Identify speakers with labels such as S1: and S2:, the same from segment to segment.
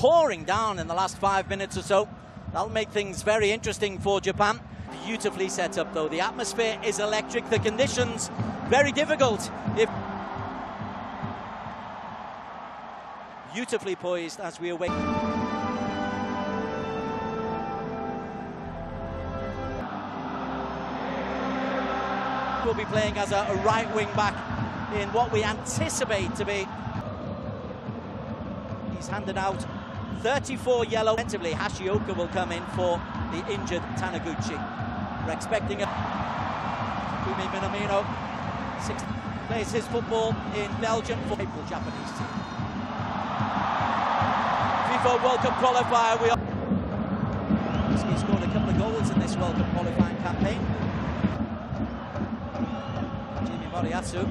S1: pouring down in the last 5 minutes or so. That'll make things very interesting for Japan. Beautifully set up though. The atmosphere is electric. The conditions very difficult. Beautifully poised as we await. Will be playing as a right wing back in what we anticipate to be. He's handed out 34 yellow. Effectively, Hashioka will come in for the injured Taniguchi. We're expecting a Kumi Minamino plays his football in Belgium for the Japanese team. FIFA World Cup qualifier. He scored a couple of goals in this World Cup qualifying campaign. Jimmy Moriyasu.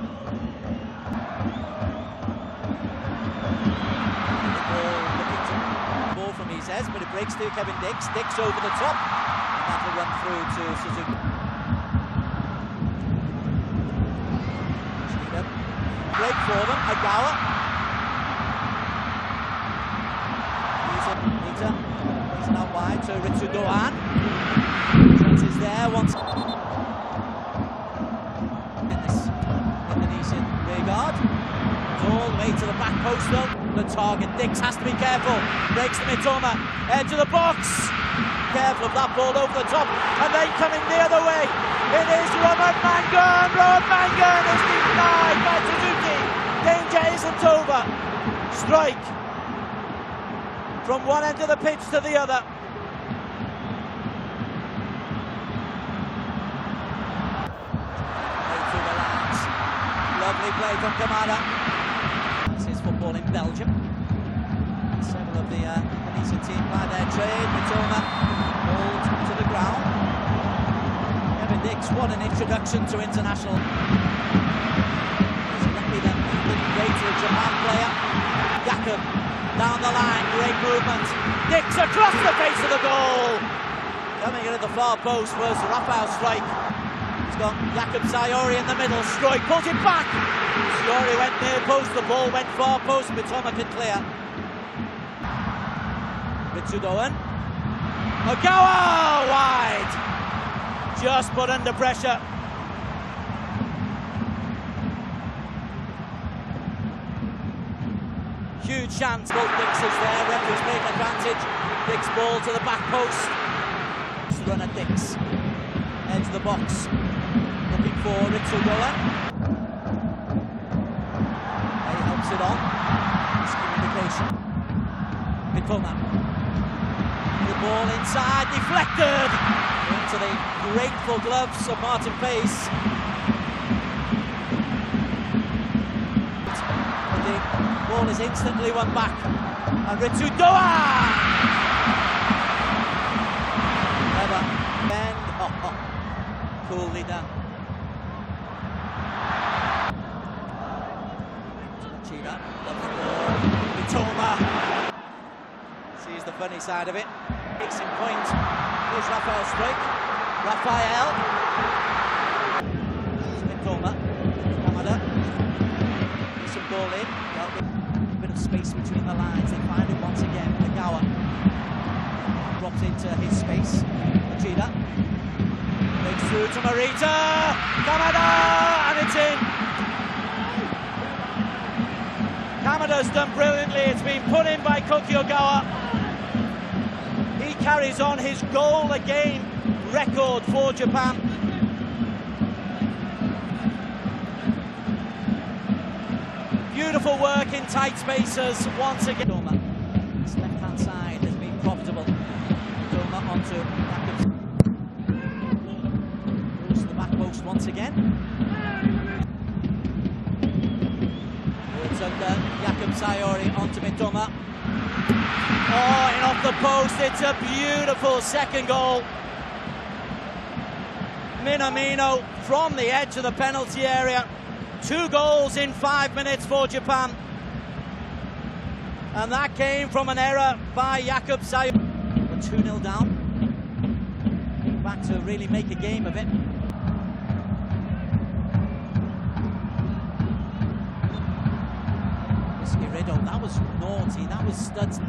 S1: Ball from he says, but it breaks to Kevin Dix. Dix over the top, and that will run through to Suzuki. Break for them, Agawa. He's out wide to Ritsudoan. Trent is there once. In this Indonesian rearguard. All the way to the back post though. The target, Dix has to be careful. Breaks to Mitoma, edge of the box. Careful of that ball over the top. And then coming the other way, it is Roman Mangan. Roman Mangan is denied by Suzuki. Danger isn't over. Strike from one end of the pitch to the other. Through the lines. Lovely play from Kamada. Football in Belgium. Several of the Indonesian team by their trade. Mitoma balled to the ground. Kevin Dix, what an introduction to international. He's lucky that he didn't go to a Japan player. Jakob down the line, great movement. Dix across the face of the goal. Coming in at the far post was Rafael Strike. He's got Jakob Sayori in the middle. Strike pulls it back. Sayori went near post, the ball went far post, Mitoma can clear. Ritsudoan. Ogawa wide. Just put under pressure. Huge chance. Both Dix is there. Referee's taking advantage. Dix ball to the back post. Runner Dix. Edge of the box. Looking for Ritsudoan. It on. Miscommunication. Mitoma. The ball inside, deflected into the grateful gloves of Martin Pace. The ball is instantly won back. And Ritsudoa! Never bend. Coolly done. Mitoma sees the funny side of it. Takes in point. Here's Rafael Strike. Rafael. Mitoma. Kamada. Gets some ball in. A bit of space between the lines. They find it once again. Nagawa drops into his space. Machida. Breaks through to Morita. Kamada! And it's in. Kamada's done brilliantly. It's been put in by Koki Ogawa. He carries on his goal a game record for Japan. Beautiful work in tight spaces once again. His left-hand side has been profitable. Doma onto Jakobs. Goes to the back post once again. Under Jakob Sayori onto Mitoma. Oh, and off the post, it's a beautiful second goal. Minamino from the edge of the penalty area. 2 goals in 5 minutes for Japan. And that came from an error by Jakob Sayori. We're 2-0 down. Back to really make a game of it. That was naughty, that was studs.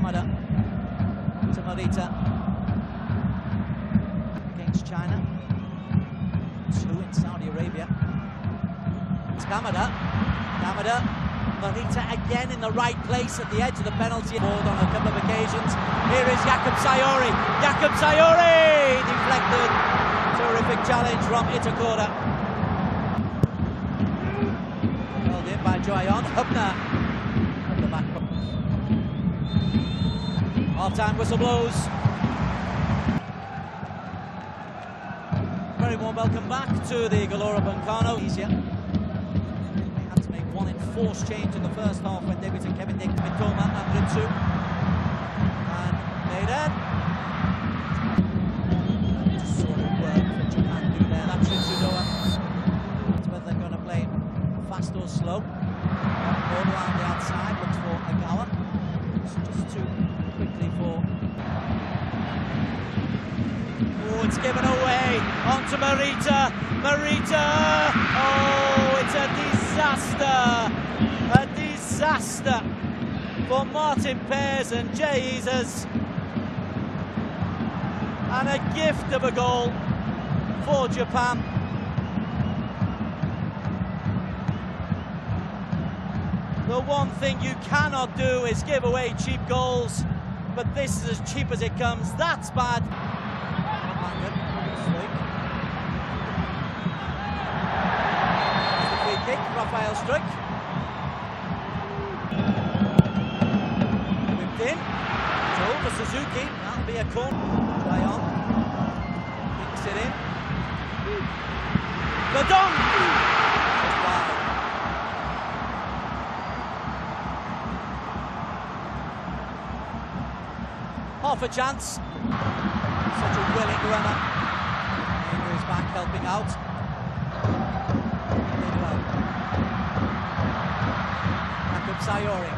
S1: Kamada to Morita against China. 2 in Saudi Arabia. It's Kamada. Morita again in the right place at the edge of the penalty. Balled on a couple of occasions. Here is Jakub Sayori. Deflected. Terrific challenge from Itakura. Held in by Joyon. Hubner at the back. Half-time whistle blows. Very warm welcome back to the Gelora Bungkarno. Easier. They had to make one enforced change in the first half when debuting Kevin Dick, Mitoma and Ritsu. And Maiden. Just sort of work for Japan do there. That's Ritsudoa. It's whether they're going to play fast or slow. Ball around the outside, looks for Agawa. It's just too quickly for... Oh, it's given away onto Morita. Oh, it's a disaster for Martin Pears and Jesus, and a gift of a goal for Japan. The one thing you cannot do is give away cheap goals, but this is as cheap as it comes. That's bad. Rafael Struik. Whipped in. It's over Suzuki. That'll be a corner. Joyon. Kicks it in. Ladon! Just wide. Half a chance. Such a willing runner. Here is back helping out. Sayori.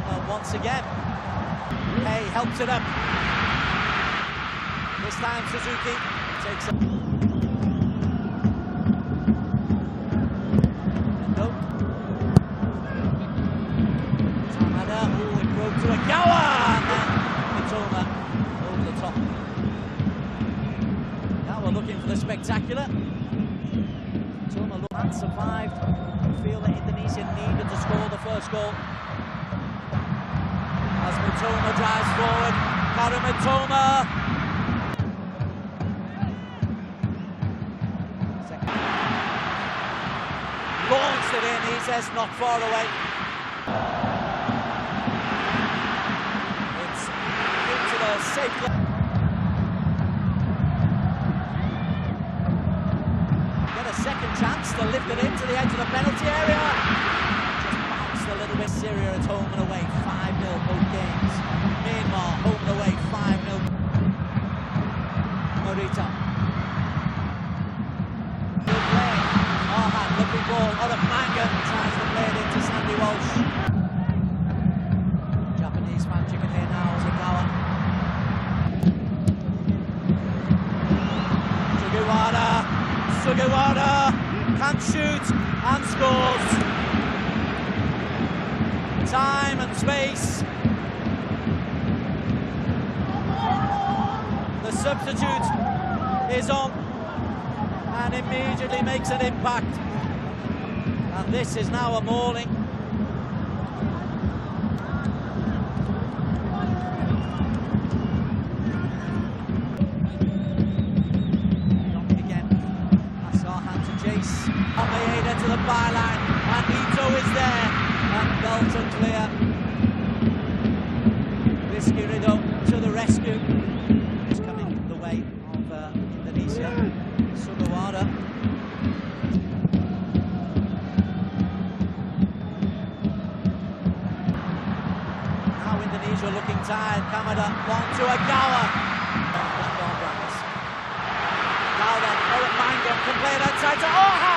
S1: Well, once again. Hey, helps it up. This time Suzuki takes it. Endo. Tamada. Oh, it broke to Agawa. And then Mitoma over the top. Now we're looking for the spectacular. Mitoma and survived. I feel that Indonesia needed to score the first goal. As Mitoma drives forward, Karim Mitoma. Launched it in, he says not far away. It's into the safe line. Second chance to lift it into the edge of the penalty area. Just bounced a little bit. Syria at home and away, 5-0 both games. Myanmar home and away, 5-0. Morita. Good play. Arhan looking ball. Orapanga tries to play it into Sandy Walsh. Japanese fan chicken here now as Agawa. Sugawara can shoot and scores. Time and space. The substitute is on and immediately makes an impact. And this is now a mauling. Almeida to the byline, and Ito is there, and Dalton clear. Rizquirido to the rescue. It's coming the way of Indonesia. Sugawara. Now Indonesia looking tired. Kamada on to Agawa. Now then, Orapanga can play it outside to Orhan.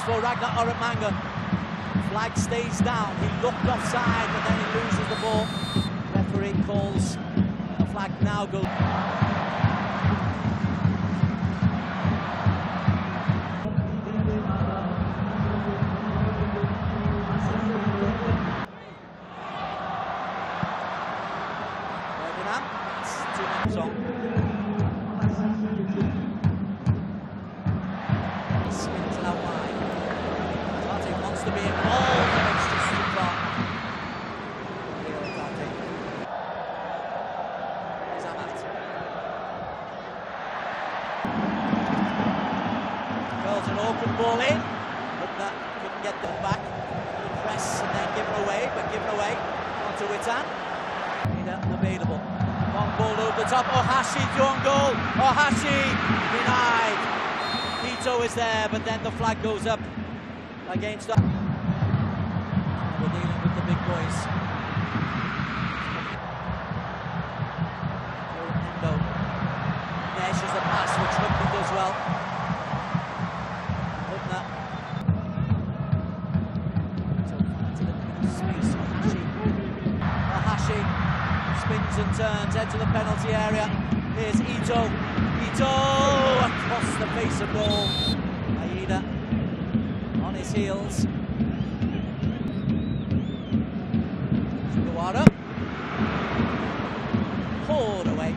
S1: For Ragnar Orapanga. Flag stays down. He looked offside, but then he loses the ball. Referee calls the flag now goes. Spins it out wide. Tarte wants to be involved, and it's just too far. Tarte. Here's Amat. Curls an open ball in, but that couldn't get them back. Press and then given away, onto Witan. Available. Long ball over the top. Ohashi, John goal. Ohashi denied. Ito is there, but then the flag goes up against that. We're dealing with the big boys. Endo meshes the pass, which Rugby does well. Hubner. Space. Ohashi spins and turns, head to the penalty area. Here's Ito. Ito across the face of goal. Aida on his heels. Sugawara. Pulled away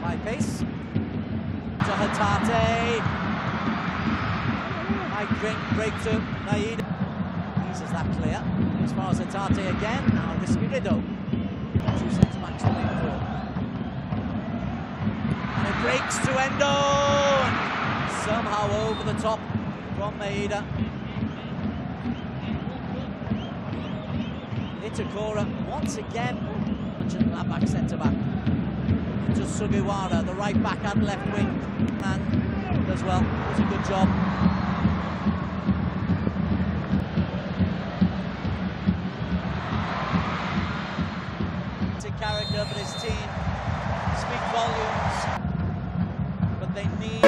S1: by pace. To Hatate. High breakthrough. Naida. Eases that clear. As far as Hatate again. Now Rispirido. Two centre-backs to make for. And it breaks to Endo, and somehow over the top from Maeda. Itakura once again, that back centre-back. Into Sugawara, the right back and left wing man as well. Does a good job. Character, but his team speak volumes, but they need